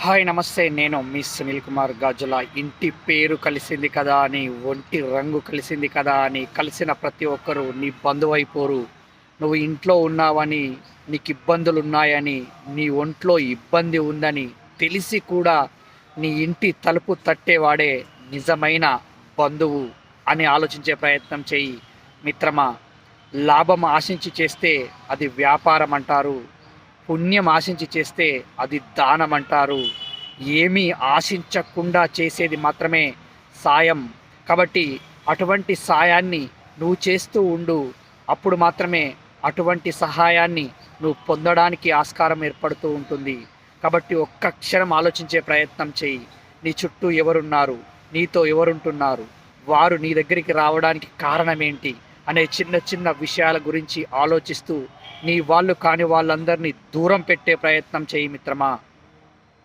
Hi నమస్తే. నేను మీ సునీల్ కుమార్ గాజుల. ఇంటి పేరు కలిసింది కదా అని, ఒంటి రంగు కలిసింది కదా అని, కలిసిన ప్రతి ఒక్కరూ నీ బంధువైపోరు. నువ్వు ఇంట్లో ఉన్నావని, నీకు ఇబ్బందులున్నాయని, నీ ఒంట్లో ఇబ్బంది ఉందని తెలిసి కూడా నీ ఇంటి తలుపు తట్టేవాడే నిజమైన బంధువు అని ఆలోచించే ప్రయత్నం చెయ్యి మిత్రమా. లాభం ఆశించి చేస్తే అది వ్యాపారం అంటారు. పుణ్యం ఆశించి చేస్తే అది దానం అంటారు. ఏమీ ఆశించకుండా చేసేది మాత్రమే సాయం. కాబట్టి అటువంటి సాయాన్ని నువ్వు చేస్తూ ఉండు. అప్పుడు మాత్రమే అటువంటి సహాయాన్ని నువ్వు పొందడానికి ఆస్కారం ఏర్పడుతూ ఉంటుంది. కాబట్టి ఒక్క క్షణం ఆలోచించే ప్రయత్నం చేయి. నీ చుట్టూ ఎవరున్నారు, నీతో ఎవరుంటున్నారు, వారు నీ దగ్గరికి రావడానికి కారణమేంటి అనే చిన్న చిన్న విషయాల గురించి ఆలోచిస్తూ నీ వాళ్ళు కాని వాళ్ళందరినీ దూరం పెట్టే ప్రయత్నం చేయి మిత్రమా.